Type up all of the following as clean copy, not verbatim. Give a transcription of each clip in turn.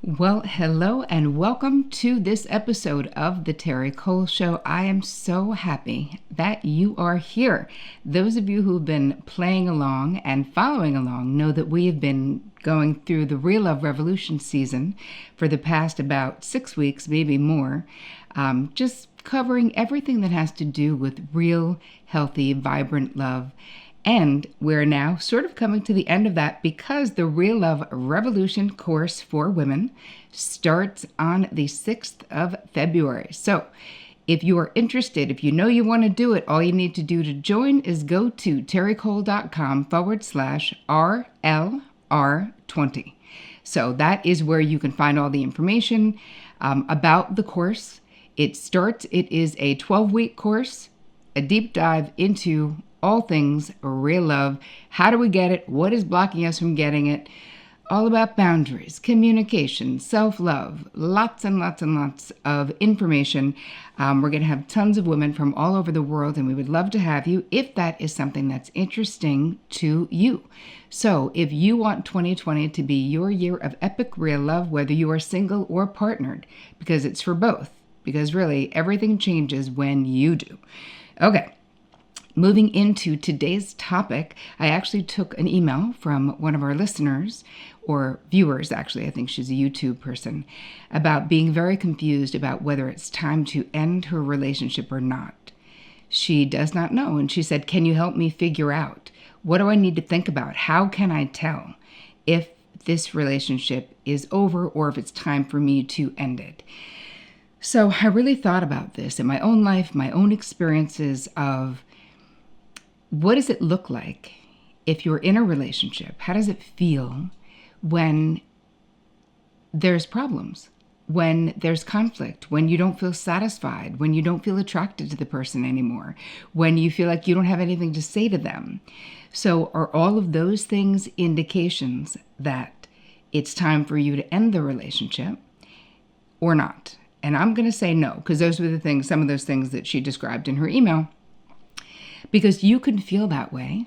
Well, hello and welcome to this episode of the Terri Cole Show. I am so happy that you are here. Those of you who've been playing along and following along know that we have been going through the Real Love Revolution season for the past about 6 weeks, maybe more, just covering everything that has to do with real, healthy, vibrant love. And we're now sort of coming to the end of that because the Real Love Revolution course for women starts on the 6th of February. So if you are interested, if you know you want to do it, all you need to do to join is go to terricole.com/RLR20. So that is where you can find all the information about the course. It is a 12-week course, a deep dive into all things real love. How do we get it? What is blocking us from getting it? All about boundaries, communication, self-love, lots and lots and lots of information. We're going to have tons of women from all over the world, and we would love to have you if that is something that's interesting to you. So if you want 2020 to be your year of epic real love, whether you are single or partnered, because it's for both, because really everything changes when you do. Okay. Moving into today's topic, I actually took an email from one of our listeners, or viewers actually, I think she's a YouTube person, about being very confused about whether it's time to end her relationship or not. She does not know, and she said, can you help me figure out? What do I need to think about? How can I tell if this relationship is over or if it's time for me to end it? So I really thought about this in my own life, my own experiences of what does it look like if you're in a relationship? How does it feel when there's problems, when there's conflict, when you don't feel satisfied, when you don't feel attracted to the person anymore, when you feel like you don't have anything to say to them? So are all of those things indications that it's time for you to end the relationship or not? And I'm going to say no, because those were some of those things that she described in her email. Because you can feel that way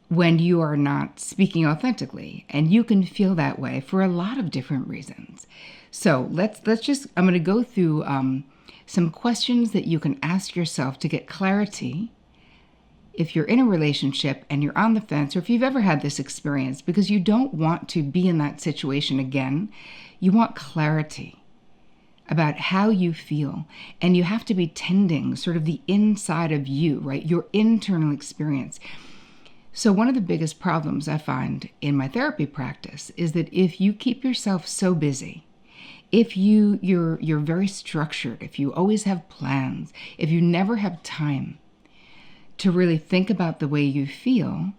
when you are not speaking authentically. And you can feel that way for a lot of different reasons. So I'm going to go through some questions that you can ask yourself to get clarity if you're in a relationship and you're on the fence, or if you've ever had this experience, because you don't want to be in that situation again. You want clarity about how you feel, and you have to be tending sort of the inside of you, right? Your internal experience. So one of the biggest problems I find in my therapy practice is that if you keep yourself so busy, if you're very structured, if you always have plans, if you never have time to really think about the way you feel,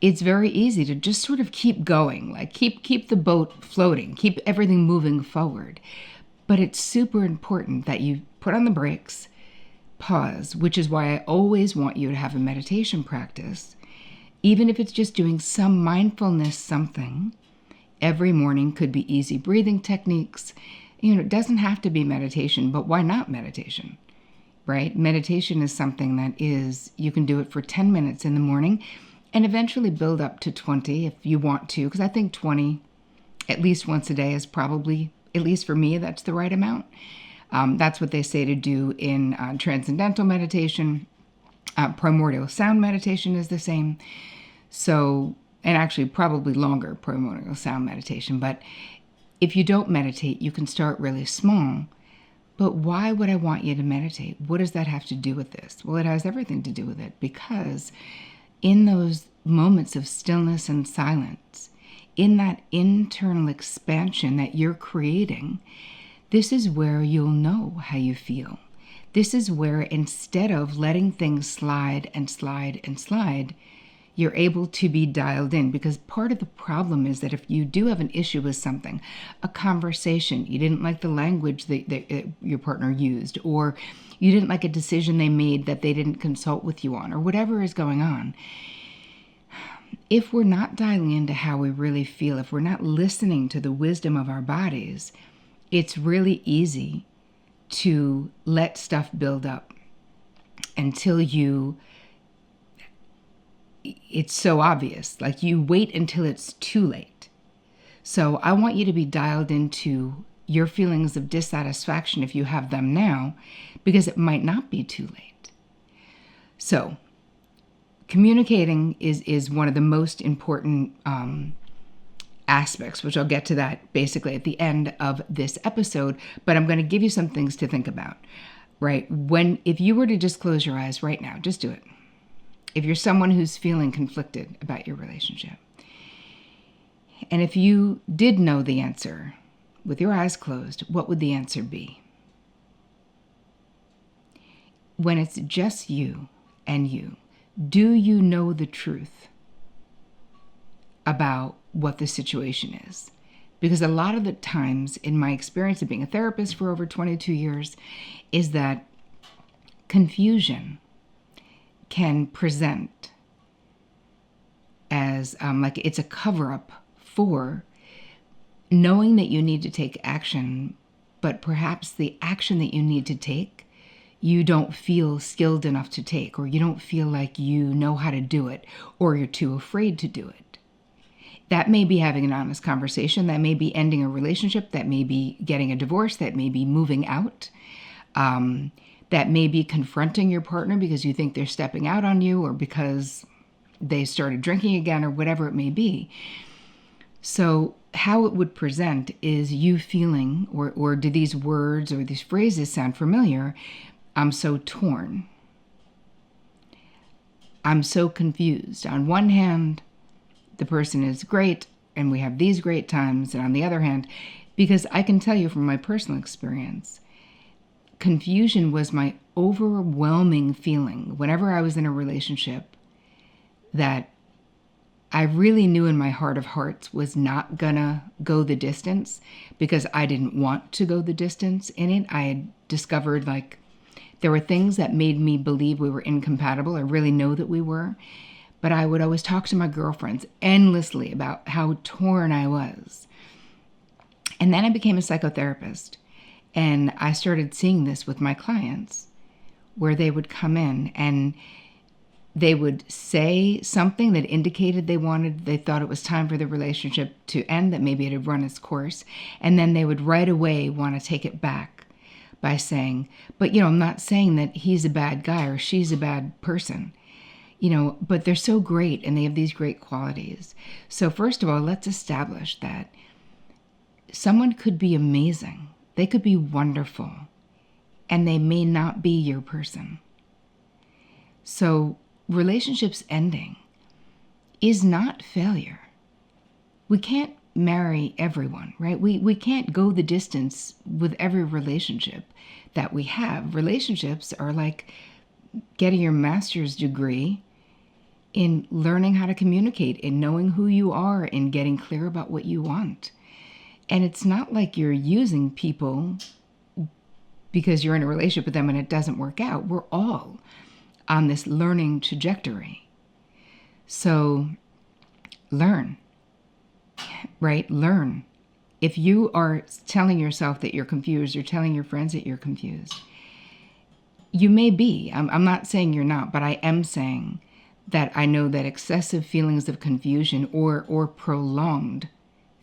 it's very easy to just sort of keep going, like keep the boat floating, keep everything moving forward. But it's super important that you put on the brakes, pause, which is why I always want you to have a meditation practice, even if it's just doing some mindfulness something. Every morning could be easy breathing techniques. It doesn't have to be meditation, but why not meditation, right? Meditation is something that you can do it for 10 minutes in the morning and eventually build up to 20 if you want to, because I think 20 at least once a day is probably, at least for me, that's the right amount. That's what they say to do in transcendental meditation. Primordial sound meditation is the same. So, and actually probably longer primordial sound meditation. But if you don't meditate, you can start really small. But why would I want you to meditate? What does that have to do with this? Well, it has everything to do with it, because in those moments of stillness and silence, in that internal expansion that you're creating, this is where you'll know how you feel. This is where, instead of letting things slide and slide and slide, you're able to be dialed in. Because part of the problem is that if you do have an issue with something, a conversation, you didn't like the language that your partner used, or you didn't like a decision they made that they didn't consult with you on, or whatever is going on, if we're not dialing into how we really feel, if we're not listening to the wisdom of our bodies, it's really easy to let stuff build up until it's so obvious. Like, you wait until it's too late. So I want you to be dialed into your feelings of dissatisfaction if you have them now, because it might not be too late. So communicating is one of the most important aspects, which I'll get to that basically at the end of this episode, but I'm going to give you some things to think about, right? If you were to just close your eyes right now, just do it. If you're someone who's feeling conflicted about your relationship, and if you did know the answer with your eyes closed, what would the answer be? When it's just you and you, do you know the truth about what the situation is? Because a lot of the times, in my experience of being a therapist for over 22 years, is that confusion can present as like it's a cover-up for knowing that you need to take action, but perhaps the action that you need to take, you don't feel skilled enough to take, or you don't feel like you know how to do it, or you're too afraid to do it. That may be having an honest conversation. That may be ending a relationship. That may be getting a divorce. That may be moving out. That may be confronting your partner because you think they're stepping out on you, or because they started drinking again, or whatever it may be. So how it would present is you feeling, or do these words or these phrases sound familiar? I'm so torn. I'm so confused. On one hand, the person is great and we have these great times. And on the other hand, because I can tell you from my personal experience, confusion was my overwhelming feeling whenever I was in a relationship that I really knew in my heart of hearts was not gonna go the distance, because I didn't want to go the distance in it. I had discovered like there were things that made me believe we were incompatible. I really know that we were. But I would always talk to my girlfriends endlessly about how torn I was. And then I became a psychotherapist. And I started seeing this with my clients, where they would come in and they would say something that indicated they thought it was time for the relationship to end, that maybe it had run its course. And then they would right away want to take it back by saying, but, I'm not saying that he's a bad guy or she's a bad person, but they're so great and they have these great qualities. So first of all, let's establish that someone could be amazing. They could be wonderful, and they may not be your person. So relationships ending is not failure. We can't marry everyone, right? We can't go the distance with every relationship that we have. Relationships are like getting your master's degree in learning how to communicate, in knowing who you are, in getting clear about what you want. And it's not like you're using people because you're in a relationship with them and it doesn't work out. We're all on this learning trajectory. So learn, right? Learn. If you are telling yourself that you're confused, or telling your friends that you're confused, you may be. I'm not saying you're not, but I am saying that I know that excessive feelings of confusion or prolonged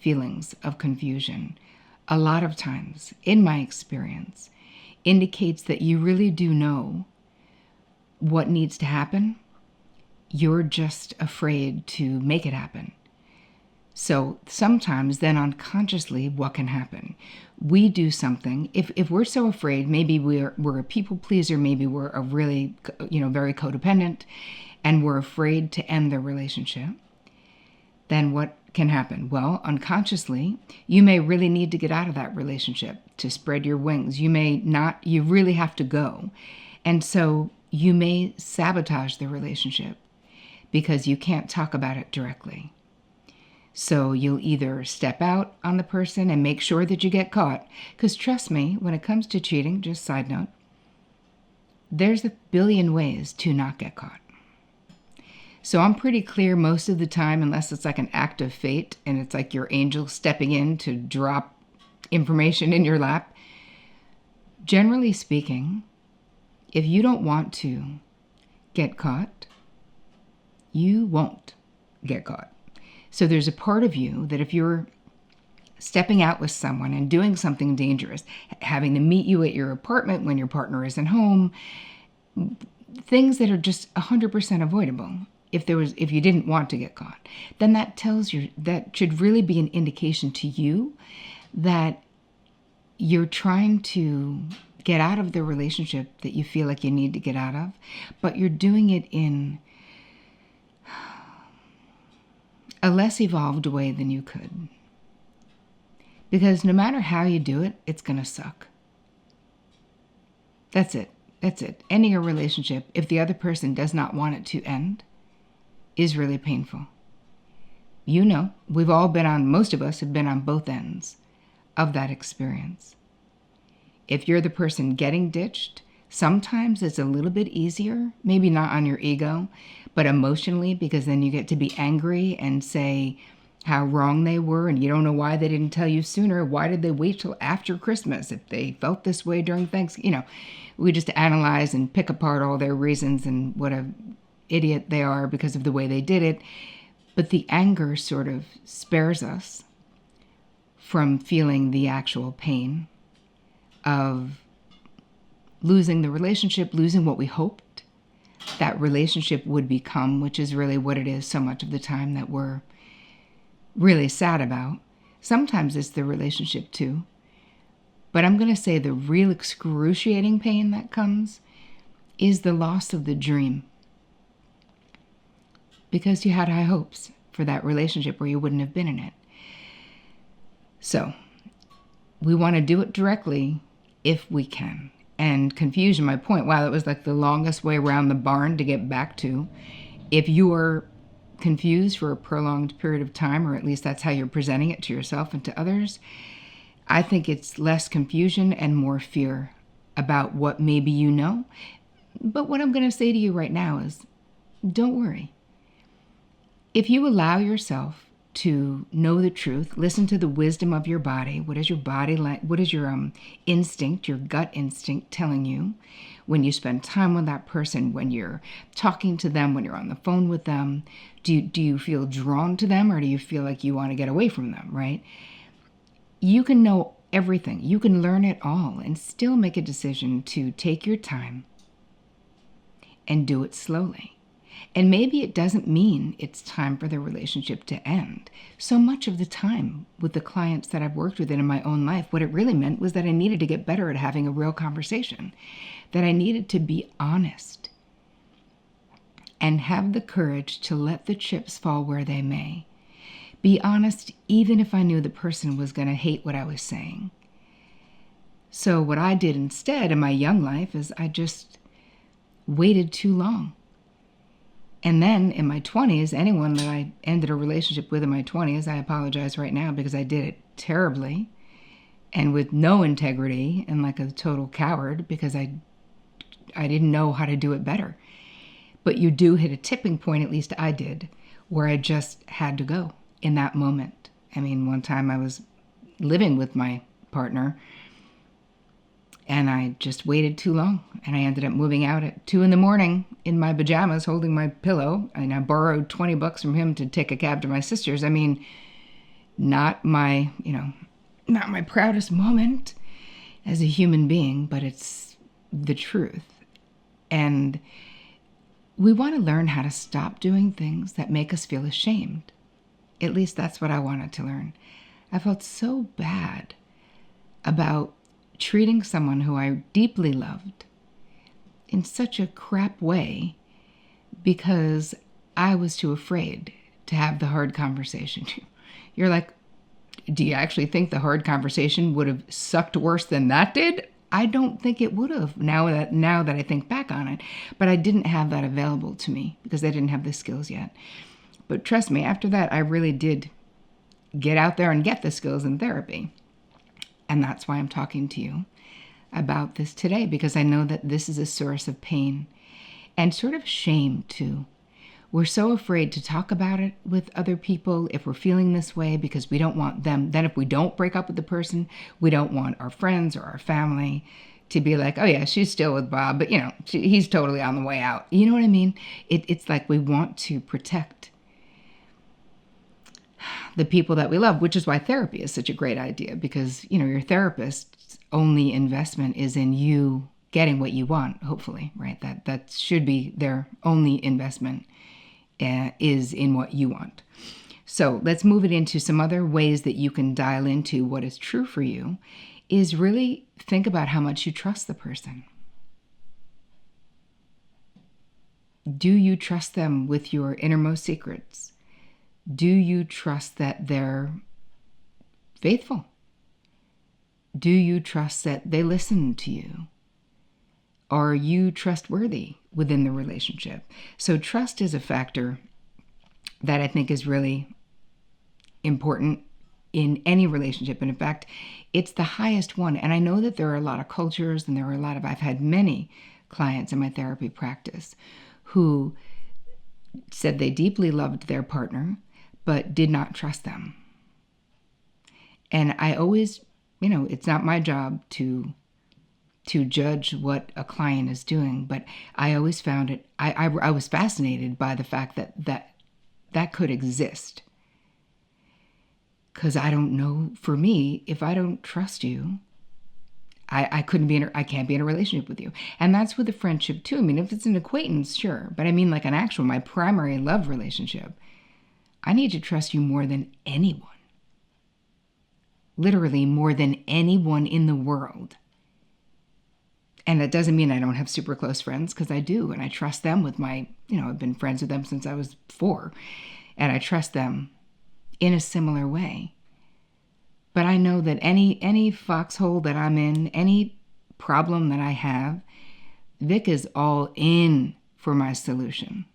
feelings of confusion, a lot of times, in my experience, indicates that you really do know what needs to happen. You're just afraid to make it happen. So sometimes then unconsciously, what can happen? We do something. If we're so afraid, maybe we're a people pleaser, maybe we're a really, very codependent, and we're afraid to end the relationship, then what can happen? Well, unconsciously, you may really need to get out of that relationship to spread your wings. You may not, you really have to go. And so you may sabotage the relationship because you can't talk about it directly. So you'll either step out on the person and make sure that you get caught. Because trust me, when it comes to cheating, just side note, there's a billion ways to not get caught. So I'm pretty clear most of the time, unless it's like an act of fate and it's like your angel stepping in to drop information in your lap. Generally speaking, if you don't want to get caught, you won't get caught. So there's a part of you that if you're stepping out with someone and doing something dangerous, having to meet you at your apartment when your partner isn't home, things that are just 100% avoidable. If you didn't want to get caught, then that should really be an indication to you that you're trying to get out of the relationship that you feel like you need to get out of, but you're doing it in a less evolved way than you could. Because no matter how you do it, it's going to suck. That's it. Ending a relationship, if the other person does not want it to end, is really painful. You know, most of us have been on both ends of that experience. If you're the person getting ditched, sometimes it's a little bit easier, maybe not on your ego, but emotionally, because then you get to be angry and say how wrong they were, and you don't know why they didn't tell you sooner. Why did they wait till after Christmas if they felt this way during Thanksgiving? We just analyze and pick apart all their reasons and what a idiot they are because of the way they did it. But the anger sort of spares us from feeling the actual pain of losing the relationship, losing what we hoped that relationship would become, which is really what it is so much of the time that we're really sad about. Sometimes it's the relationship too. But I'm going to say the real excruciating pain that comes is the loss of the dream. Because you had high hopes for that relationship or you wouldn't have been in it. So, we want to do it directly if we can. And confusion, my point, wow, that was like the longest way around the barn to get back to. If you are confused for a prolonged period of time, or at least that's how you're presenting it to yourself and to others, I think it's less confusion and more fear about what maybe you know. But what I'm going to say to you right now is, don't worry. If you allow yourself to know the truth, listen to the wisdom of your body. What is your body like? What is your instinct, your gut instinct telling you when you spend time with that person, when you're talking to them, when you're on the phone with them? Do you feel drawn to them, or do you feel like you want to get away from them, right? You can know everything. You can learn it all and still make a decision to take your time and do it slowly. And maybe it doesn't mean it's time for the relationship to end. So much of the time with the clients that I've worked with in my own life, what it really meant was that I needed to get better at having a real conversation, that I needed to be honest and have the courage to let the chips fall where they may. Be honest even if I knew the person was going to hate what I was saying. So what I did instead in my young life is I just waited too long. And then in my 20s, anyone that I ended a relationship with in my 20s, I apologize right now because I did it terribly and with no integrity and like a total coward because I didn't know how to do it better. But you do hit a tipping point, at least I did, where I just had to go in that moment. I mean, one time I was living with my partner and I just waited too long, and I ended up moving out at 2 a.m. in my pajamas holding my pillow, and I borrowed $20 from him to take a cab to my sister's. I mean, not my proudest moment as a human being, but it's the truth. And we want to learn how to stop doing things that make us feel ashamed. At least that's what I wanted to learn. I felt so bad about treating someone who I deeply loved in such a crap way because I was too afraid to have the hard conversation. You're like, do you actually think the hard conversation would have sucked worse than that did? I don't think it would have now that I think back on it. But I didn't have that available to me because I didn't have the skills yet. But trust me, after that, I really did get out there and get the skills in therapy. And that's why I'm talking to you about this today, because I know that this is a source of pain and sort of shame too. We're so afraid to talk about it with other people if we're feeling this way because we don't want them. Then if we don't break up with the person, we don't want our friends or our family to be like, oh yeah, she's still with Bob, but he's totally on the way out. You know what I mean? It's like we want to protect the people that we love, which is why therapy is such a great idea, because, your therapist's only investment is in you getting what you want, hopefully, right? That should be their only investment, is in what you want. So let's move it into some other ways that you can dial into what is true for you, is really think about how much you trust the person. Do you trust them with your innermost secrets? Do you trust that they're faithful? Do you trust that they listen to you? Are you trustworthy within the relationship? So trust is a factor that I think is really important in any relationship. And in fact, it's the highest one. And I know that there are a lot of cultures, and I've had many clients in my therapy practice who said they deeply loved their partner, but did not trust them. And I always, it's not my job to judge what a client is doing, but I always found it, I was fascinated by the fact that could exist. Because I don't know, for me, if I don't trust you, I can't be in a relationship with you. And that's with a friendship too. I mean, if it's an acquaintance, sure. But I mean, like my primary love relationship, I need to trust you more than anyone. Literally more than anyone in the world. And that doesn't mean I don't have super close friends, because I do. And I trust them with I've been friends with them since I was 4. And I trust them in a similar way. But I know that any foxhole that I'm in, any problem that I have, Vic is all in for my solution.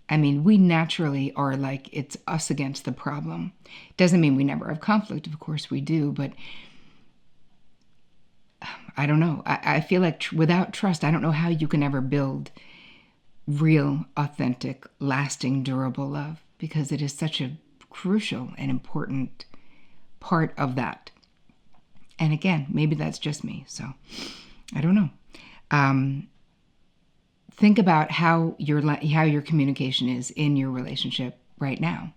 I mean, we naturally are like, it's us against the problem. Doesn't mean we never have conflict. Of course we do. But I don't know. I feel like without trust, I don't know how you can ever build real, authentic, lasting, durable love, because it is such a crucial and important part of that. And again, maybe that's just me, so I don't know. Think about how your communication is in your relationship right now.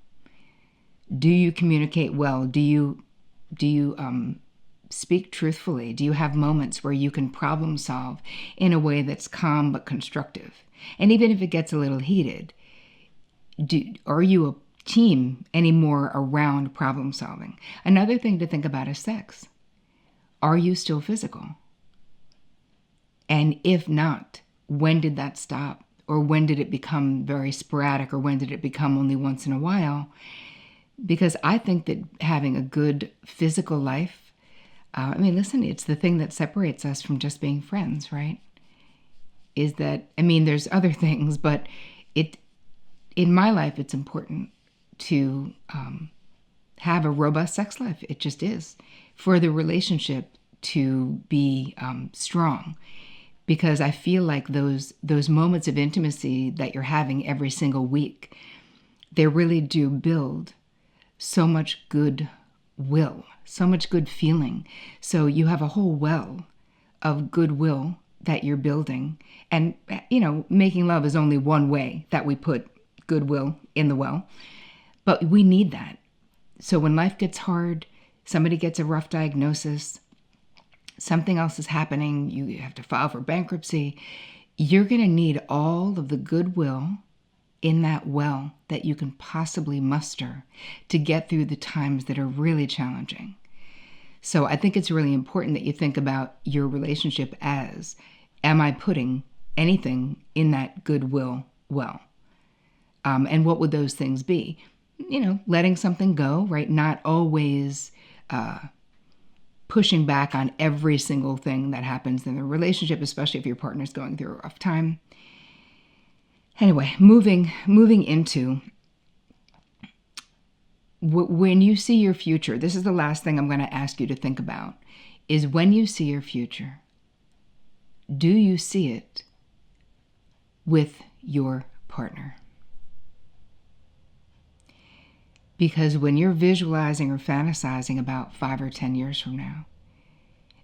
Do you communicate well? Do you speak truthfully? Do you have moments where you can problem solve in a way that's calm but constructive? And even if it gets a little heated, are you a team anymore around problem solving? Another thing to think about is sex. Are you still physical? And if not, when did that stop? Or when did it become very sporadic? Or when did it become only once in a while? Because I think that having a good physical life, it's the thing that separates us from just being friends, right? Is that, there's other things, but in my life, it's important to have a robust sex life. It just is, for the relationship to be strong. Because I feel like those moments of intimacy that you're having every single week, they really do build so much goodwill, so much good feeling. So you have a whole well of goodwill that you're building. And, making love is only one way that we put goodwill in the well. But we need that. So when life gets hard, somebody gets a rough diagnosis, something else is happening, you have to file for bankruptcy, you're going to need all of the goodwill in that well that you can possibly muster to get through the times that are really challenging. So I think it's really important that you think about your relationship as, am I putting anything in that goodwill well? And what would those things be? Letting something go, right? Not always pushing back on every single thing that happens in the relationship, especially if your partner's going through a rough time. Anyway, moving into when you see your future, this is the last thing I'm going to ask you to think about, is when you see your future, do you see it with your partner? Because when you're visualizing or fantasizing about 5 or 10 years from now,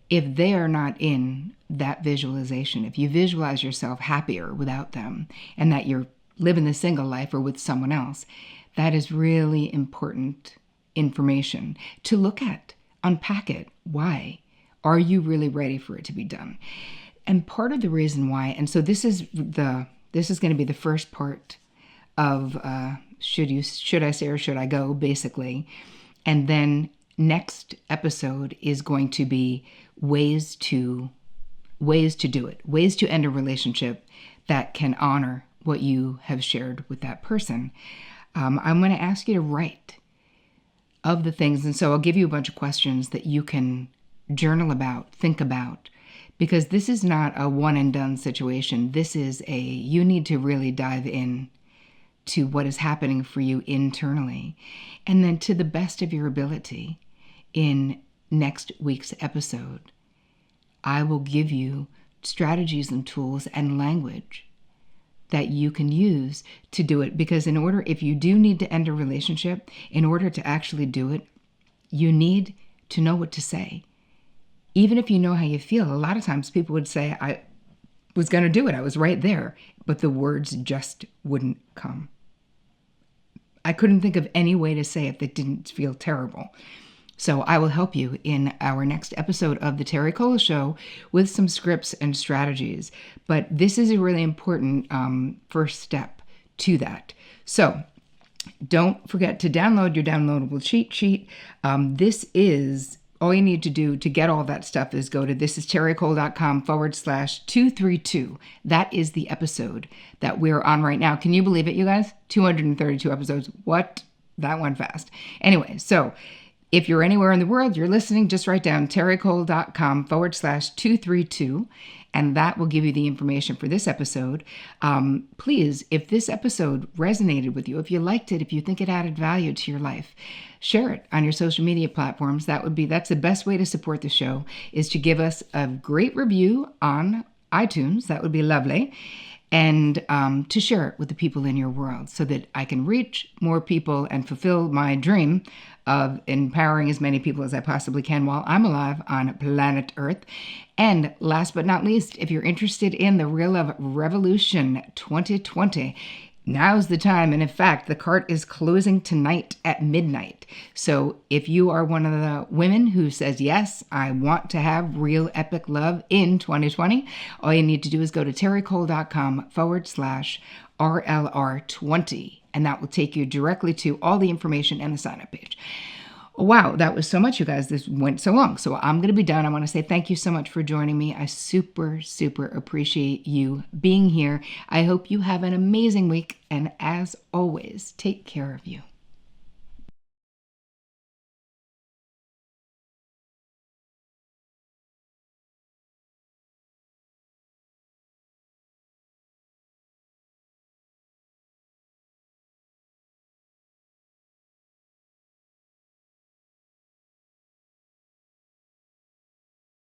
if they are not in that visualization, if you visualize yourself happier without them and that you're living the single life or with someone else, that is really important information to look at, unpack it. Why? Are you really ready for it to be done? And part of the reason why, and so this is going to be the first part of should I say or should I go, basically. And then next episode is going to be ways to do it, ways to end a relationship that can honor what you have shared with that person. I'm going to ask you to write of the things. And so I'll give you a bunch of questions that you can journal about, think about, because this is not a one and done situation. This is you need to really dive in to what is happening for you internally. And then to the best of your ability in next week's episode, I will give you strategies and tools and language that you can use to do it. Because if you do need to end a relationship, in order to actually do it, you need to know what to say. Even if you know how you feel, a lot of times people would say, I was going to do it. I was right there. But the words just wouldn't come. I couldn't think of any way to say it that didn't feel terrible. So I will help you in our next episode of The Terri Cole Show with some scripts and strategies. But this is a really important first step to that. So don't forget to download your downloadable cheat sheet. This is all you need to do to get all that stuff is go to thisisterricole.com/232. That is the episode that we're on right now. Can you believe it, you guys? 232 episodes. What? That went fast. Anyway, so if you're anywhere in the world, you're listening, just write down terricole.com/232, and that will give you the information for this episode. Please, if this episode resonated with you, if you liked it, if you think it added value to your life, share it on your social media platforms. That's the best way to support the show, is to give us a great review on iTunes. That would be lovely. And to share it with the people in your world so that I can reach more people and fulfill my dream of empowering as many people as I possibly can while I'm alive on planet Earth. And last but not least, if you're interested in the Real Love Revolution 2020, now's the time. And in fact, the cart is closing tonight at midnight. So if you are one of the women who says, yes, I want to have real epic love in 2020, all you need to do is go to terricole.com/RLR20. And that will take you directly to all the information and the sign-up page. Wow, that was so much, you guys. This went so long. So I'm going to be done. I want to say thank you so much for joining me. I super, super appreciate you being here. I hope you have an amazing week. And as always, take care of you.